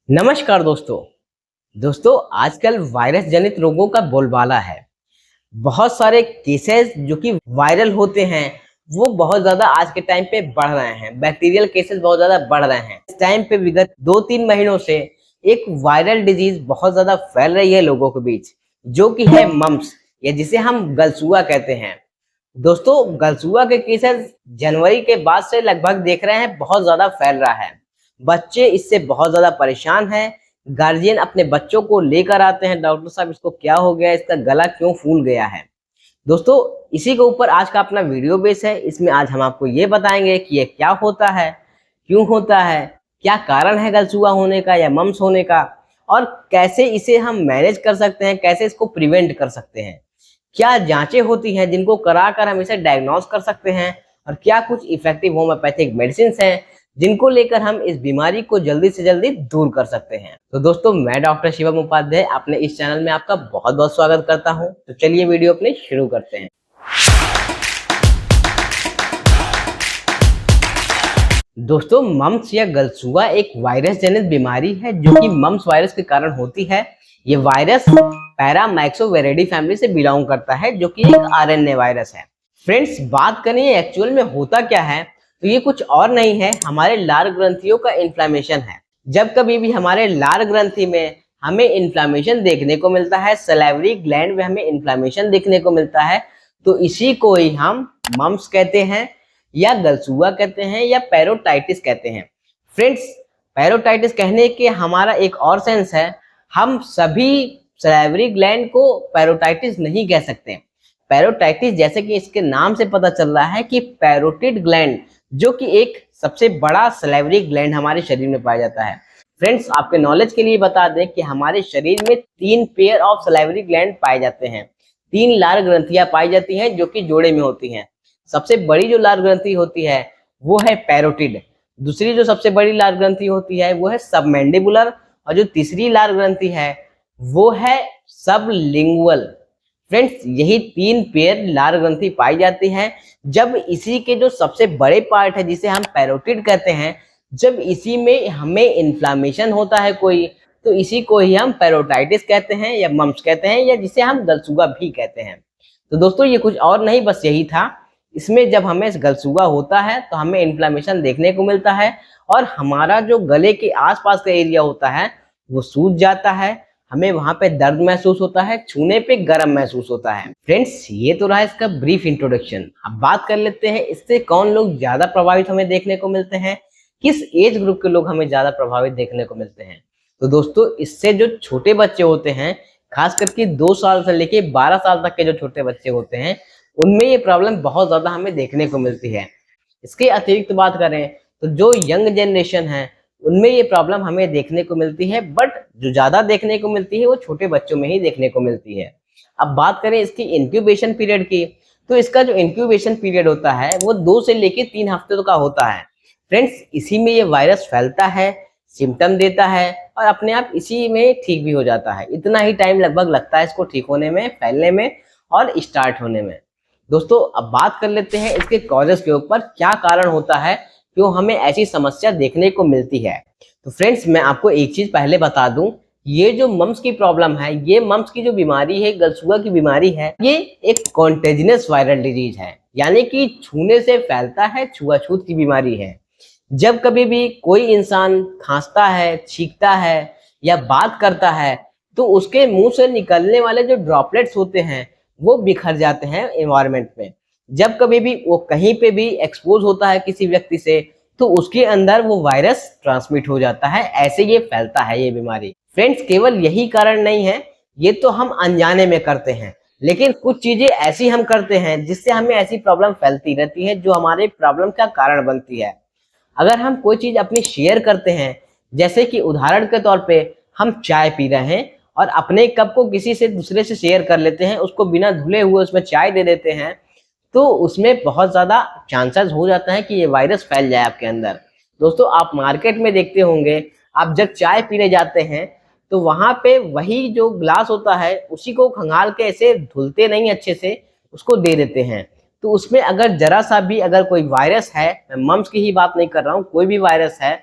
नमस्कार दोस्तों। आजकल वायरस जनित रोगों का बोलबाला है। बहुत सारे केसेस जो कि वायरल होते हैं वो बहुत ज़्यादा आज के टाइम पे बढ़ रहे हैं। बैक्टीरियल केसेस बहुत ज़्यादा बढ़ रहे हैं। इस टाइम पे विगत 2-3 महीनों से एक वायरल डिजीज बहुत ज़्यादा फैल रही है लोगों के बीच, जो कि है मम्प्स या जिसे हम गलसुआ कहते हैं। दोस्तों, गलसुआ के केसेस जनवरी के बाद से लगभग देख रहे हैं बहुत ज़्यादा फैल रहा है। बच्चे इससे बहुत ज़्यादा परेशान हैं। गार्जियन अपने बच्चों को लेकर आते हैं, डॉक्टर साहब इसको क्या हो गया, इसका गला क्यों फूल गया है। दोस्तों, इसी के ऊपर आज का अपना वीडियो बेस है। इसमें आज हम आपको ये बताएंगे कि ये क्या होता है, क्यों होता है, क्या कारण है गलसुआ होने का या मम्स होने का, और कैसे इसे हम मैनेज कर सकते हैं, कैसे इसको प्रिवेंट कर सकते हैं। क्या जांचें होती हैं जिनको कराकर हम इसे डायग्नोस कर सकते हैं, और क्या कुछ इफेक्टिव होम्योपैथिक मेडिसिन हैं जिनको लेकर हम इस बीमारी को जल्दी से जल्दी दूर कर सकते हैं। तो दोस्तों, मैं डॉक्टर शिवम उपाध्याय अपने इस चैनल में आपका बहुत बहुत स्वागत करता हूं। तो चलिए वीडियो अपने शुरू करते हैं। दोस्तों, मम्प्स या गलसुआ एक वायरस जनित बीमारी है जो कि मम्प्स वायरस के कारण होती है। ये वायरस पैरामाइक्सोवेरिडी फैमिली से बिलोंग करता है, जो कि एक आरएनए वायरस है। फ्रेंड्स, बात करें एक्चुअल में होता क्या है, तो ये कुछ और नहीं है, हमारे लार ग्रंथियों का इन्फ्लेमेशन है। जब कभी भी हमारे लार ग्रंथि में हमें इन्फ्लेमेशन देखने को मिलता है, सलाइवरी ग्लैंड में हमें इन्फ्लेमेशन देखने को मिलता है, तो इसी को ही हम मम्प्स कहते हैं या गलसुआ कहते हैं या पैरोटाइटिस कहते हैं। फ्रेंड्स, पैरोटाइटिस कहने के हमारा एक और सेंस है, हम सभी सलाइवरी ग्लैंड को पैरोटाइटिस नहीं कह सकते। पैरोटाइटिस, जैसे कि इसके नाम से पता चल रहा है कि पैरोटिड ग्लैंड, जो कि एक सबसे बड़ा सलाइवरी ग्लैंड हमारे शरीर में पाया जाता है। फ्रेंड्स, आपके नॉलेज के लिए बता दें कि हमारे शरीर में 3 पेयर ऑफ सलाइवरी ग्लैंड पाए जाते हैं। 3 लार ग्रंथियां पाई जाती हैं जो कि जोड़े में होती हैं। सबसे बड़ी जो लार ग्रंथि होती है वो है पैरोटिड। दूसरी जो सबसे बड़ी लार ग्रंथि होती है वो है सबमैंडिबुलर, और जो तीसरी लार ग्रंथि है वो है सबलिंगुअल। फ्रेंड्स, यही 3 पेयर लार ग्रंथि पाई जाती है। जब इसी के जो सबसे बड़े पार्ट है जिसे हम पैरोटिड कहते हैं, जब इसी में हमें इन्फ्लामेशन होता है कोई, तो इसी को ही हम पैरोटाइटिस कहते हैं या मम्प्स कहते हैं या जिसे हम गलसुआ भी कहते हैं। तो दोस्तों, ये कुछ और नहीं, बस यही था। इसमें जब हमें गलसुआ होता है तो हमें इन्फ्लामेशन देखने को मिलता है, और हमारा जो गले के आसपास का एरिया होता है वो सूज जाता है। हमें वहां पे दर्द महसूस होता है, छूने पे गर्म महसूस होता है। फ्रेंड्स, ये तो रहा इसका ब्रीफ इंट्रोडक्शन। अब बात कर लेते हैं इससे कौन लोग ज्यादा प्रभावित हमें देखने को मिलते हैं, किस एज ग्रुप के लोग हमें ज्यादा प्रभावित देखने को मिलते हैं। तो दोस्तों, इससे जो छोटे बच्चे होते हैं, खास करके 2 साल से लेके 12 साल तक के जो छोटे बच्चे होते हैं, उनमें ये प्रॉब्लम बहुत ज्यादा हमें देखने को मिलती है। इसके अतिरिक्त बात करें तो जो यंग जनरेशन है उनमें ये प्रॉब्लम हमें देखने को मिलती है, बट जो ज्यादा देखने को मिलती है वो छोटे बच्चों में ही देखने को मिलती है। अब बात करें इसकी इंक्यूबेशन पीरियड की, तो इसका जो इंक्यूबेशन पीरियड होता है वो 2 से लेके 3 हफ्ते का होता है। फ्रेंड्स, इसी में ये वायरस फैलता है, सिम्टम देता है, और अपने आप इसी में ठीक भी हो जाता है। इतना ही टाइम लगभग लगता है इसको ठीक होने में, फैलने में और स्टार्ट होने में। दोस्तों, अब बात कर लेते हैं इसके कॉजेस के ऊपर, क्या कारण होता है क्यों हमें ऐसी समस्या देखने को मिलती है। तो फ्रेंड्स, मैं आपको एक चीज पहले बता दूं, ये जो मम्प्स की प्रॉब्लम है, ये मम्प्स की जो बीमारी है, गलसुआ की बीमारी है, ये एक कॉन्टेजिनस वायरल डिजीज है, यानी कि छूने से फैलता है, छुआछूत की बीमारी है। जब कभी भी कोई इंसान खांसता है, छींकता है या बात करता है, तो उसके मुंह से निकलने वाले जो ड्रॉपलेट्स होते हैं वो बिखर जाते हैं एनवायरनमेंट में। जब कभी भी वो कहीं पे भी एक्सपोज होता है किसी व्यक्ति से, तो उसके अंदर वो वायरस ट्रांसमिट हो जाता है, ऐसे ये फैलता है ये बीमारी। फ्रेंड्स, केवल यही कारण नहीं है, ये तो हम अनजाने में करते हैं, लेकिन कुछ चीजें ऐसी हम करते हैं जिससे हमें ऐसी प्रॉब्लम फैलती रहती है जो हमारे प्रॉब्लम का कारण बनती है। अगर हम कोई चीज अपनी शेयर करते हैं, जैसे कि उदाहरण के तौर पे हम चाय पी रहे हैं और अपने कप को किसी से दूसरे से शेयर कर लेते हैं, उसको बिना धुले हुए उसमें चाय दे देते हैं, तो उसमें बहुत ज़्यादा चांसेस हो जाता है कि ये वायरस फैल जाए आपके अंदर। दोस्तों, आप मार्केट में देखते होंगे, आप जब चाय पीने जाते हैं तो वहाँ पे वही जो ग्लास होता है उसी को खंगाल के ऐसे धुलते नहीं अच्छे से, उसको दे देते हैं। तो उसमें अगर जरा सा भी अगर कोई वायरस है, मैं मम्प्स की ही बात नहीं कर रहा हूँ, कोई भी वायरस है,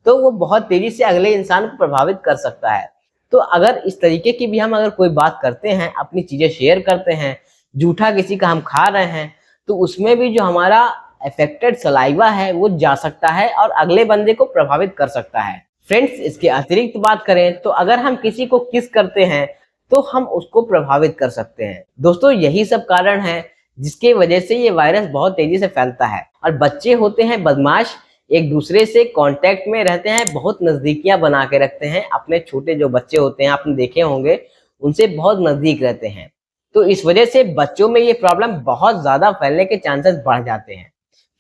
तो वो बहुत तेजी से अगले इंसान को प्रभावित कर सकता है। तो अगर इस तरीके की भी हम अगर कोई बात करते हैं, अपनी चीजें शेयर करते हैं, जूठा किसी का हम खा रहे हैं, तो उसमें भी जो हमारा अफेक्टेड सलाइवा है वो जा सकता है और अगले बंदे को प्रभावित कर सकता है। फ्रेंड्स, इसके अतिरिक्त बात करें तो अगर हम किसी को किस करते हैं तो हम उसको प्रभावित कर सकते हैं। दोस्तों, यही सब कारण है जिसकी वजह से ये वायरस बहुत तेजी से फैलता है। और बच्चे होते हैं बदमाश, एक दूसरे से कांटेक्ट में रहते हैं, बहुत नजदीकियां बना के रखते हैं। अपने छोटे जो बच्चे होते हैं, आपने देखे होंगे, उनसे बहुत नजदीक रहते हैं। तो इस वजह से बच्चों में ये प्रॉब्लम बहुत ज्यादा फैलने के चांसेस बढ़ जाते हैं।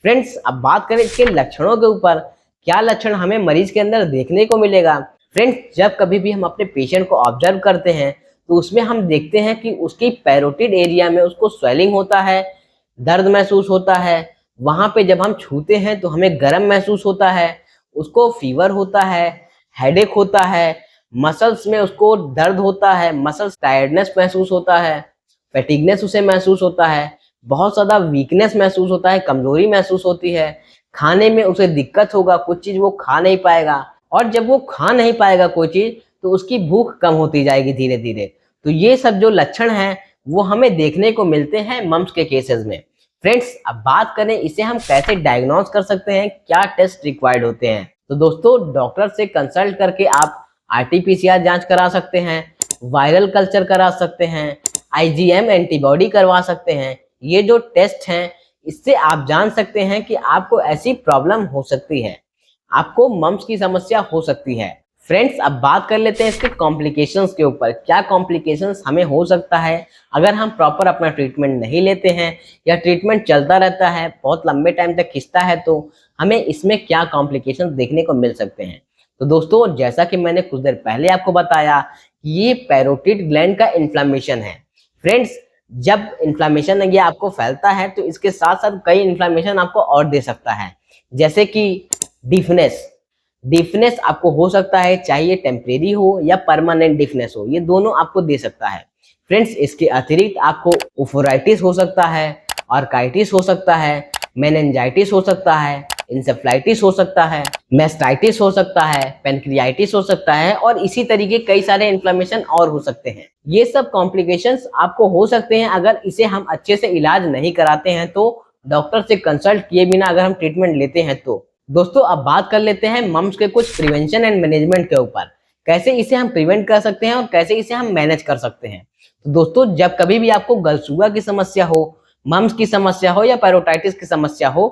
फ्रेंड्स, अब बात करें इसके लक्षणों के ऊपर, क्या लक्षण हमें मरीज के अंदर देखने को मिलेगा। फ्रेंड्स, जब कभी भी हम अपने पेशेंट को ऑब्जर्व करते हैं तो उसमें हम देखते हैं कि उसकी पैरोटिड एरिया में उसको स्वेलिंग होता है, दर्द महसूस होता है। वहां पे जब हम छूते हैं तो हमें गर्म महसूस होता है, उसको फीवर होता है, हेडेक होता है, मसल्स में उसको दर्द होता है, मसल्स टायर्डनेस महसूस होता है, फैटिगनेस उसे महसूस होता है, बहुत ज़्यादा वीकनेस महसूस होता है, कमजोरी महसूस होती है, खाने में उसे दिक्कत होगा, कुछ चीज़ वो खा नहीं पाएगा, और जब वो खा नहीं पाएगा कोई चीज़ तो उसकी भूख कम होती जाएगी धीरे धीरे। तो ये सब जो लक्षण हैं वो हमें देखने को मिलते हैं मम्स के केसेस में। फ्रेंड्स, अब बात करें इसे हम कैसे डायग्नोज कर सकते हैं, क्या टेस्ट रिक्वायर्ड होते हैं। तो दोस्तों, डॉक्टर से कंसल्ट करके आप RT-PCR जांच करा सकते हैं, वायरल कल्चर करा सकते हैं, IgM एंटीबॉडी करवा सकते हैं। ये जो टेस्ट हैं इससे आप जान सकते हैं कि आपको ऐसी प्रॉब्लम हो सकती है, आपको मम्स की समस्या हो सकती है। फ्रेंड्स, अब बात कर लेते हैं इसके कॉम्प्लिकेशंस के ऊपर। क्या कॉम्प्लिकेशंस हमें हो सकता है अगर हम प्रॉपर अपना ट्रीटमेंट नहीं लेते हैं, या ट्रीटमेंट चलता रहता है, बहुत लंबे टाइम तक खिंचता है, तो हमें इसमें क्या कॉम्प्लिकेशंस देखने को मिल सकते हैं। तो दोस्तों, जैसा कि मैंने कुछ देर पहले आपको बताया, ये पैरोटिड ग्लैंड का इन्फ्लामेशन है। फ्रेंड्स, जब इन्फ्लामेशन ये आपको फैलता है तो इसके साथ साथ कई इन्फ्लामेशन आपको और दे सकता है, जैसे कि डिफनेस आपको हो सकता है, चाहे ये टेम्परेरी हो या परमानेंट डिफनेस हो, ये दोनों आपको दे सकता है। फ्रेंड्स, इसके अतिरिक्त आपको ओफोराइटिस हो सकता है, आर्काइटिस हो सकता है, मेनिंजाइटिस हो सकता है, इंसेफ्लाइटिस हो सकता है, मेस्टाइटिस हो सकता है, पेनक्रियाइटिस हो सकता है, और इसी तरीके कई सारे इन्फ्लेमेशन और हो सकते हैं। ये सब कॉम्प्लिकेशंस आपको हो सकते हैं अगर इसे हम अच्छे से इलाज नहीं कराते हैं, तो डॉक्टर से कंसल्ट किए बिना अगर हम ट्रीटमेंट लेते हैं तो। दोस्तों, अब बात कर लेते हैं मम्स के कुछ प्रिवेंशन एंड मैनेजमेंट के ऊपर, कैसे इसे हम प्रिवेंट कर सकते हैं और कैसे इसे हम मैनेज कर सकते हैं। तो दोस्तों, जब कभी भी आपको गलसूगा की समस्या हो, मम्स की समस्या हो या पैरोटाइटिस की समस्या हो,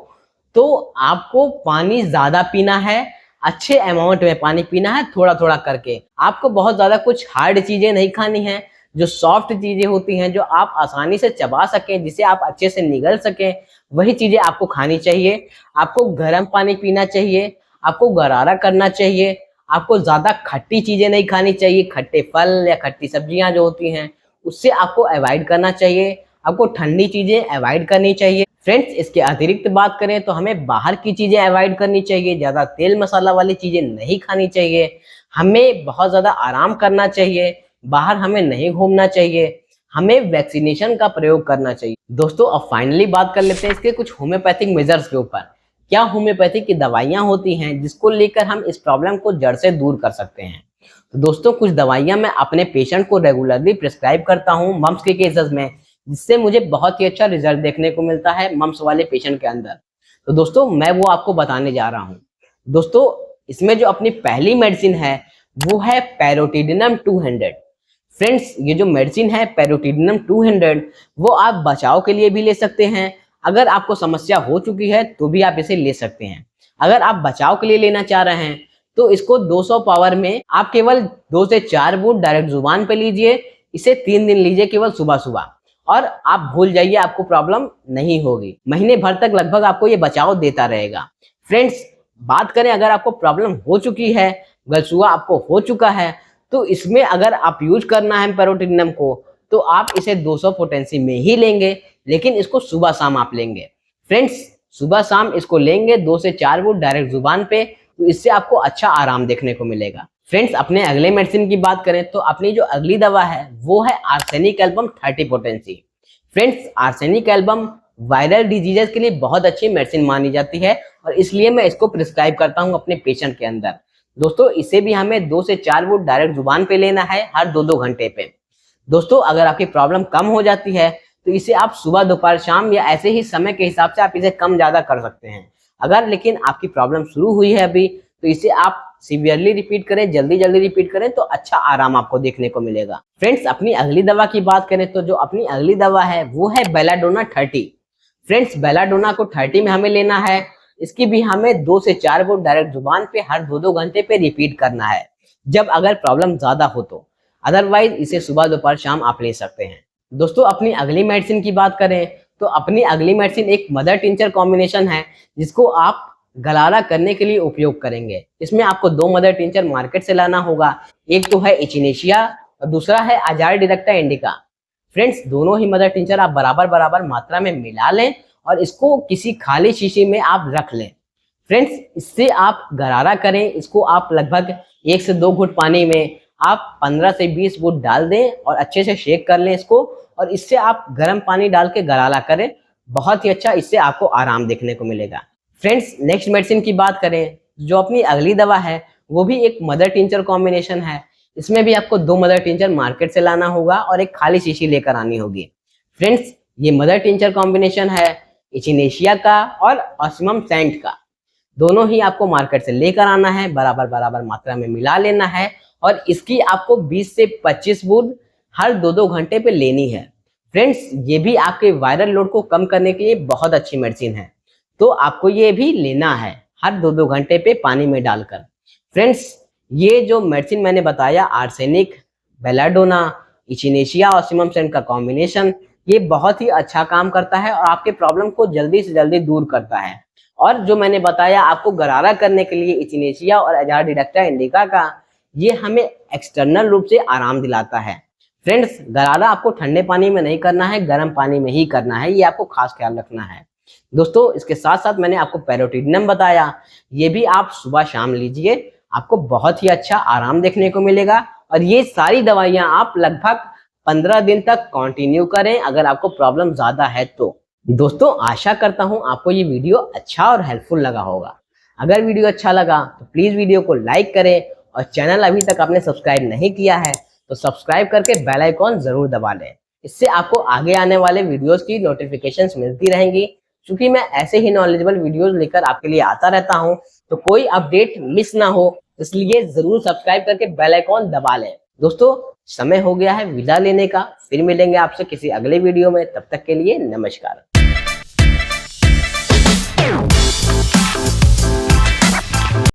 तो आपको पानी ज्यादा पीना है, अच्छे अमाउंट में पानी पीना है, थोड़ा थोड़ा करके। आपको बहुत ज्यादा कुछ हार्ड चीजें नहीं खानी है, जो सॉफ्ट चीजें होती हैं, जो आप आसानी से चबा सकें, जिसे आप अच्छे से निगल सकें, वही चीजें आपको खानी चाहिए। आपको गर्म पानी पीना चाहिए, आपको गरारा करना चाहिए, आपको ज्यादा खट्टी चीजें नहीं खानी चाहिए, खट्टे फल या खट्टी सब्जियां जो होती हैं उससे आपको अवॉइड करना चाहिए, आपको ठंडी चीजें अवॉइड करनी चाहिए। फ्रेंड्स, इसके अतिरिक्त बात करें तो हमें बाहर की चीजें अवॉइड करनी चाहिए, ज्यादा तेल मसाला वाली चीजें नहीं खानी चाहिए, हमें बहुत ज्यादा आराम करना चाहिए, बाहर हमें नहीं घूमना चाहिए, हमें वैक्सीनेशन का प्रयोग करना चाहिए। दोस्तों, अब फाइनली बात कर लेते हैं इसके कुछ होम्योपैथिक मेजर्स के ऊपर। क्या होम्योपैथिक की दवाइयां होती हैं जिसको लेकर हम इस प्रॉब्लम को जड़ से दूर कर सकते हैं। तो दोस्तों, कुछ दवाइयां मैं अपने पेशेंट को रेगुलरली प्रिस्क्राइब करता हूं मम्स के केसेस में, जिससे मुझे बहुत ही अच्छा रिजल्ट देखने को मिलता है मम्स वाले पेशेंट के अंदर। तो दोस्तों, मैं वो आपको बताने जा रहा हूँ। दोस्तों, इसमें जो अपनी पहली मेडिसिन है वो है पैरोटिडिनम 200। फ्रेंड्स, ये जो मेडिसिन है पैरोटिडिनम 200, वो आप बचाव के लिए भी ले सकते हैं। अगर आपको समस्या हो चुकी है तो भी आप इसे ले सकते हैं। अगर आप बचाव के लिए लेना चाह रहे हैं तो इसको 200 पावर में आप केवल 2 से 4 बूंद डायरेक्ट जुबान पे लीजिए। इसे 3 दिन लीजिए केवल सुबह सुबह, और आप भूल जाइए, आपको प्रॉब्लम नहीं होगी। महीने भर तक लगभग आपको ये बचाव देता रहेगा। फ्रेंड्स, बात करें अगर आपको प्रॉब्लम हो चुकी है, गलसूआ आपको हो चुका है, तो इसमें अगर आप यूज करना है पैरोटिडिनम को तो आप इसे 200 पोटेंसी में ही लेंगे, लेकिन इसको सुबह शाम आप लेंगे। फ्रेंड्स, सुबह शाम इसको लेंगे 2 से 4 बूंद डायरेक्ट जुबान पे, तो इससे आपको अच्छा आराम देखने को मिलेगा। फ्रेंड्स, अपने अगले मेडिसिन की बात करें तो अपनी जो अगली दवा है वो है arsenic album 30 potency. Friends, arsenic album viral diseases के लिए बहुत अच्छी मेडिसिन मानी जाती है और इसलिए मैं इसको प्रिस्क्राइब करता हूँ अपने पेशेंट के अंदर। दोस्तों इसे भी हमें 2 से 4 बूंद डायरेक्ट जुबान पे लेना है हर 2-2 घंटे पे। दोस्तों अगर आपकी प्रॉब्लम कम हो जाती है तो इसे आप सुबह, दोपहर, शाम या ऐसे ही समय के हिसाब से आप इसे कम ज्यादा कर सकते हैं। अगर लेकिन आपकी प्रॉब्लम शुरू हुई है अभी तो इसे आप सीवियरली रिपीट करें, जल्दी जल्दी रिपीट करें तो अच्छा आराम आपको देखने को मिलेगा। फ्रेंड्स अपनी अगली दवा की बात करें तो जो अपनी अगली दवा है वो है बेलाडोना 30। फ्रेंड्स बेलाडोना को 30 में हमें लेना है। इसकी भी हमें 2 से 4 बूंद डायरेक्ट जुबान पे हर 2-2 घंटे पे रिपीट करना है जब अगर प्रॉब्लम ज्यादा हो तो। अदरवाइज इसे सुबह, दोपहर, शाम आप ले सकते हैं। दोस्तों अपनी अगली मेडिसिन की बात करें तो अपनी अगली मेडिसिन एक मदर टिंचर कॉम्बिनेशन है जिसको आप गलारा करने के लिए उपयोग करेंगे। इसमें आपको 2 मदर टिंचर मार्केट से लाना होगा। एक तो है इचिनेशिया और दूसरा है अजारडिरेक्टा इंडिका। फ्रेंड्स दोनों ही मदर टिंचर आप बराबर बराबर मात्रा में मिला लें और इसको किसी खाली शीशी में आप रख लें। फ्रेंड्स इससे आप गरारा करें। इसको आप लगभग 1 से 2 घूंट पानी में आप 15 से 20 बूंद डाल दें और अच्छे से शेक कर लें इसको, और इससे आप गर्म पानी डाल के गरारा करें। बहुत ही अच्छा, इससे आपको आराम देखने को मिलेगा। फ्रेंड्स नेक्स्ट मेडिसिन की बात करें, जो अपनी अगली दवा है वो भी एक मदर टिंचर कॉम्बिनेशन है। इसमें भी आपको 2 मदर टिंचर मार्केट से लाना होगा और एक खाली शीशी लेकर आनी होगी। फ्रेंड्स ये मदर टिंचर कॉम्बिनेशन है इचिनेशिया का और ऑस्मियम सैंड का। दोनों ही आपको मार्केट से लेकर आना है, बराबर बराबर मात्रा में मिला लेना है और इसकी आपको 20 से 25 बूंद हर 2-2 घंटे पे लेनी है। फ्रेंड्स ये भी आपके वायरल लोड को कम करने के लिए बहुत अच्छी मेडिसिन है, तो आपको ये भी लेना है हर 2-2 घंटे पे पानी में डालकर। फ्रेंड्स ये जो मेडिसिन मैंने बताया आर्सेनिक, बेलाडोना, इचिनेशिया और ऑस्मियम सैंड का कॉम्बिनेशन, ये बहुत ही अच्छा काम करता है और आपके प्रॉब्लम को जल्दी से जल्दी दूर करता है। और जो मैंने बताया आपको गरारा करने के लिए इचिनेशिया और अजारडिरेक्टा इंडिका का, ये हमें एक्सटर्नल रूप से आराम दिलाता है। फ्रेंड्स गरारा आपको ठंडे पानी में नहीं करना है, गर्म पानी में ही करना है, ये आपको खास ख्याल रखना है। दोस्तों इसके साथ साथ मैंने आपको पैरोटिडिनम बताया, ये भी आप सुबह शाम लीजिए, आपको बहुत ही अच्छा आराम देखने को मिलेगा। और ये सारी दवाइयां आप लगभग 15 दिन तक कंटिन्यू करें अगर आपको प्रॉब्लम ज्यादा है तो। दोस्तों आशा करता हूं आपको ये वीडियो अच्छा और हेल्पफुल लगा होगा। अगर वीडियो अच्छा लगा तो प्लीज वीडियो को लाइक करें और चैनल अभी तक आपने सब्सक्राइब नहीं किया है तो सब्सक्राइब करके बेल आइकॉन जरूर दबा लें। इससे आपको आगे आने वाले वीडियोस की नोटिफिकेशंस मिलती रहेंगी। क्योंकि मैं ऐसे ही नॉलेजेबल वीडियोस लेकर आपके लिए आता रहता हूं, तो कोई अपडेट मिस ना हो, इसलिए जरूर सब्सक्राइब करके बेल आइकॉन दबा लें। दोस्तों समय हो गया है विदा लेने का, फिर मिलेंगे आपसे किसी अगले वीडियो में, तब तक के लिए नमस्कार।